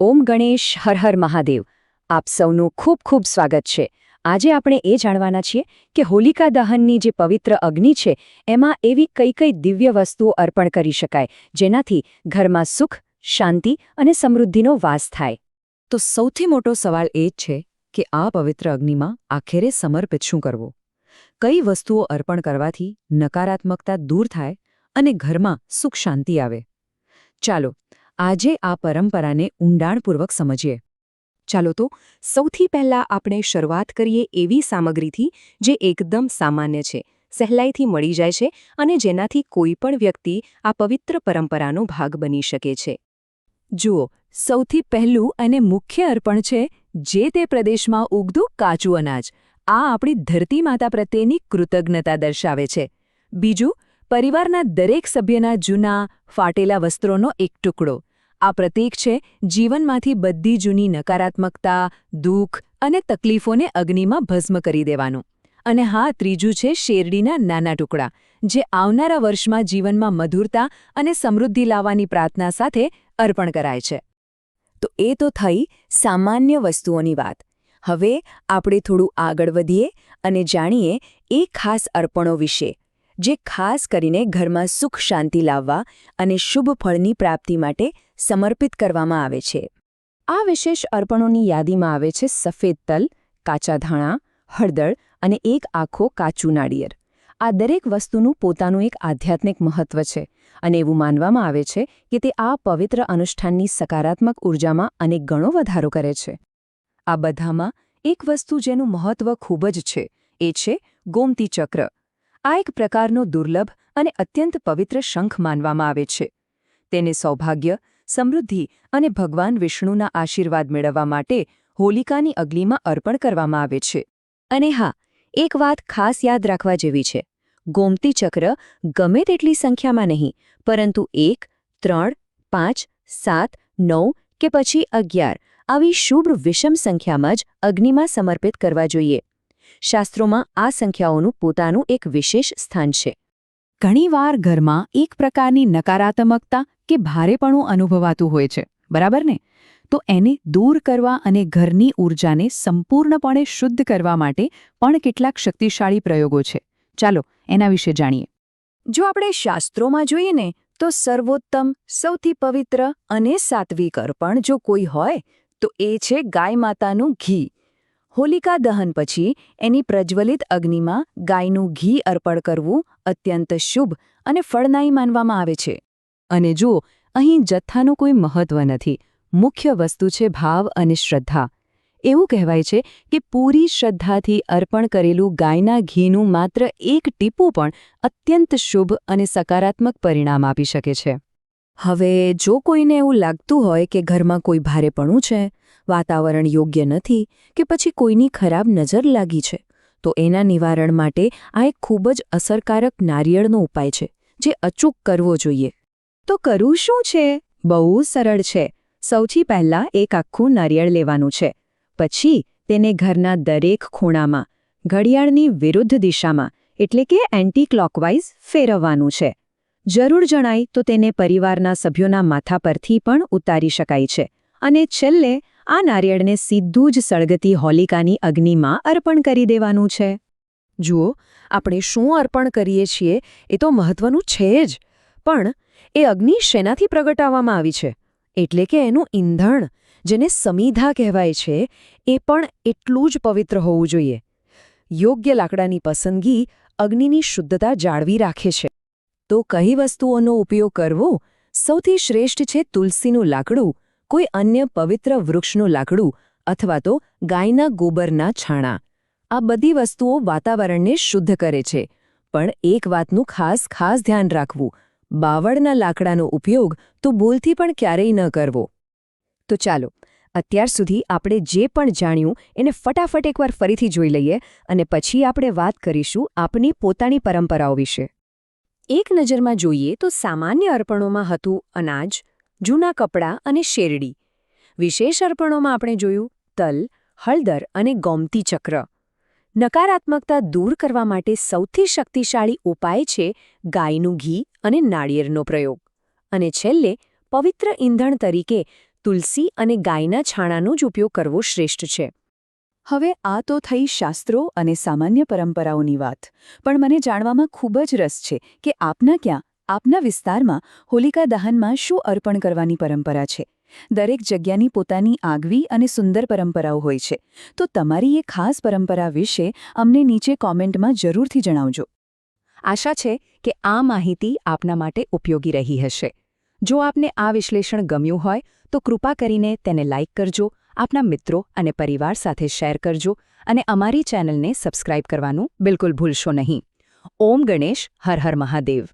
ઓમ ગણેશ હર હર મહાદેવ. આપ સૌનું ખૂબ ખૂબ સ્વાગત છે. આજે આપણે એ જાણવાના છીએ કે હોલિકા દહનની જે પવિત્ર અગ્નિ છે એમાં એવી કઈ કઈ દિવ્ય વસ્તુઓ અર્પણ કરી શકાય જેનાથી ઘરમાં સુખ, શાંતિ અને સમૃદ્ધિનો વાસ થાય. તો સૌથી મોટો સવાલ એ જ છે કે આ પવિત્ર અગ્નિમાં આખરે સમર્પિત શું કરવું? કઈ વસ્તુઓ અર્પણ કરવાથી નકારાત્મકતા દૂર થાય અને ઘરમાં સુખ શાંતિ આવે? ચાલો આજે આ પરંપરાને ઊંડાણપૂર્વક સમજીએ. ચાલો તો સૌથી પહેલાં આપણે શરૂઆત કરીએ એવી સામગ્રીથી જે એકદમ સામાન્ય છે, સહેલાઈથી મળી જાય છે અને જેનાથી કોઈ પણ વ્યક્તિ આ પવિત્ર પરંપરાનો ભાગ બની શકે છે. જુઓ, સૌથી પહેલું અને મુખ્ય અર્પણ છે જે તે પ્રદેશમાં ઉગતું કાચું અનાજ. આ આપણી ધરતી માતા પ્રત્યેની કૃતજ્ઞતા દર્શાવે છે. બીજું, પરિવારના દરેક સભ્યના જૂના, ફાટેલા વસ્ત્રોનો એક ટુકડો. આ પ્રતીક છે જીવનમાંથી બધી જૂની નકારાત્મકતા, દુઃખ અને તકલીફોને અગ્નિમાં ભસ્મ કરી દેવાનું. અને હા, ત્રીજું છે શેરડીના નાના ટુકડા, જે આવનારા વર્ષમાં જીવનમાં મધુરતા અને સમૃદ્ધિ લાવવાની પ્રાર્થના સાથે અર્પણ કરાય છે. તો એ તો થઈ સામાન્ય વસ્તુઓની વાત. હવે આપણે થોડું આગળ વધીએ અને જાણીએ એ ખાસ અર્પણો વિશે જે ખાસ કરીને ઘરમાં સુખ શાંતિ લાવવા અને શુભ ફળની પ્રાપ્તિ માટે સમર્પિત કરવામાં આવે છે. આ વિશેષ અર્પણોની યાદીમાં આવે છે સફેદ તલ, કાચા ધાણા, હળદર અને એક આખો કાચું નાળિયેર. આ દરેક વસ્તુનું પોતાનું એક આધ્યાત્મિક મહત્વ છે અને એવું માનવામાં આવે છે કે તે આ પવિત્ર અનુષ્ઠાનની સકારાત્મક ઉર્જામાં અનેક ગણો વધારો કરે છે. આ બધામાં એક વસ્તુ જેનું મહત્વ ખૂબ જ છે એ છે ગોમતી ચક્ર. આ એક પ્રકારનો દુર્લભ અને અત્યંત પવિત્ર શંખ માનવામાં આવે છે. તેને સૌભાગ્ય, સમૃદ્ધિ અને ભગવાન વિષ્ણુના આશીર્વાદ મેળવવા માટે હોલિકાની અગ્નિમાં અર્પણ કરવામાં આવે છે. અને હા, એક વાત ખાસ યાદ રાખવા જેવી છે. ગોમતી ચક્ર ગમે તેટલી સંખ્યામાં નહીં, પરંતુ 1, 3, 5, 7, 9 કે પછી 11 આવી શુભ વિષમ સંખ્યામાં જ અગ્નિમાં સમર્પિત કરવા જોઈએ. શાસ્ત્રોમાં આ સંખ્યાઓનું પોતાનું એક વિશેષ સ્થાન છે. ઘણીવાર ઘરમાં એક પ્રકારની નકારાત્મકતા કે ભારેપણું અનુભવાતું હોય છે, બરાબર ને? તો એને દૂર કરવા અને ઘરની ઊર્જાને સંપૂર્ણપણે શુદ્ધ કરવા માટે પણ કેટલાક શક્તિશાળી પ્રયોગો છે. ચાલો એના વિશે જાણીએ. જો આપણે શાસ્ત્રોમાં જોઈએ ને તો સર્વોત્તમ, સૌથી પવિત્ર અને સાત્વિક અર્પણ જો કોઈ હોય તો એ છે ગાય માતાનું ઘી. હોલિકા દહન પછી એની પ્રજ્વલિત અગ્નિમાં ગાયનું ઘી અર્પણ કરવું અત્યંત શુભ અને ફળદાયી માનવામાં આવે છે. અને જુઓ, અહીં જથ્થાનું કોઈ મહત્વ નથી. મુખ્ય વસ્તુ છે ભાવ અને શ્રદ્ધા. એવું કહેવાય છે કે પૂરી શ્રદ્ધાથી અર્પણ કરેલું ગાયના ઘીનું માત્ર એક ટીપું પણ અત્યંત શુભ અને સકારાત્મક પરિણામ આપી શકે છે. હવે જો કોઈને એવું લાગતું હોય કે ઘરમાં કોઈ ભારેપણું છે, વાતાવરણ યોગ્ય નથી કે પછી કોઈની ખરાબ નજર લાગી છે, તો એના નિવારણ માટે આ એક ખૂબ જ અસરકારક નારિયેળનો ઉપાય છે જે અચૂક કરવો જોઈએ. તો કરવું શું છે? બહુ સરળ છે. સૌથી પહેલાં એક આખું નારિયેળ લેવાનું છે. પછી તેને ઘરના દરેક ખૂણામાં ઘડિયાળની વિરુદ્ધ દિશામાં એટલે કે એન્ટી ક્લોકવાઇઝ ફેરવવાનું છે. જરૂર જણાય તો તેને પરિવારના સભ્યોના માથા પરથી પણ ઉતારી શકાય છે. અને છેલ્લે આ નારિયેળને સીધું જ સળગતી હોલિકાની અગ્નિમાં અર્પણ કરી દેવાનું છે. જુઓ, આપણે શું અર્પણ કરીએ છીએ એ તો મહત્વનું છે જ, પણ એ અગ્નિ શેનાથી પ્રગટાવવામાં આવી છે? એટલે કે એનું ઈંધણ, જેને સમીધા કહેવાય છે, એ પણ એટલું જ પવિત્ર હોવું જોઈએ. યોગ્ય લાકડાની પસંદગી અગ્નિની શુદ્ધતા જાળવી રાખે છે. તો કઈ વસ્તુઓનો ઉપયોગ કરવો? સૌથી શ્રેષ્ઠ છે તુલસીનું લાકડું, કોઈ અન્ય પવિત્ર વૃક્ષનું લાકડું અથવા તો ગાયના ગોબરના છાણા. આ બધી વસ્તુઓ વાતાવરણને શુદ્ધ કરે છે. પણ એક વાતનું ખાસ ધ્યાન રાખવું: બાવળના લાકડાનો ઉપયોગ તો ભૂલથી પણ ક્યારેય ન કરવો. તો ચાલો, અત્યાર સુધી આપણે જે પણ જાણ્યું એને ફટાફટ એકવાર ફરીથી જોઈ લઈએ અને પછી આપણે વાત કરીશું આપની પોતાની પરંપરાઓ વિશે. એક નજરમાં જોઈએ તો સામાન્ય અર્પણોમાં હતું અનાજ, જૂના કપડાં અને શેરડી. વિશેષ અર્પણોમાં આપણે જોયું તલ, હળદર અને ગોમતી ચક્ર. નકારાત્મકતા દૂર કરવા માટે સૌથી શક્તિશાળી ઉપાય છે ગાયનું ઘી અને નાળિયેરનો પ્રયોગ. અને છેલ્લે પવિત્ર ઈંધણ તરીકે તુલસી અને ગાયના છાણાનો જ ઉપયોગ કરવો શ્રેષ્ઠ છે. હવે આ તો થઈ શાસ્ત્રો અને સામાન્ય પરંપરાઓની વાત, પણ મને જાણવામાં ખૂબ જ રસ છે કે આપના વિસ્તારમાં હોલિકા દહનમાં શું અર્પણ કરવાની પરંપરા છે. દરેક જગ્યાની પોતાની આગવી અને સુંદર પરંપરાઓ હોય છે, તો તમારી એ ખાસ પરંપરા વિશે અમને નીચે કોમેન્ટમાં જરૂરથી જણાવજો. આશા છે કે આ માહિતી આપના માટે ઉપયોગી રહી હશે. જો આપને આ વિશ્લેષણ ગમ્યું હોય તો કૃપા કરીને તેને લાઇક કરજો, આપના મિત્રો અને પરિવાર સાથે શેર કરજો અને અમારી ચેનલને સબસ્ક્રાઇબ કરવાનું બિલકુલ ભૂલશો નહીં. ઓમ ગણેશ, હર હર મહાદેવ.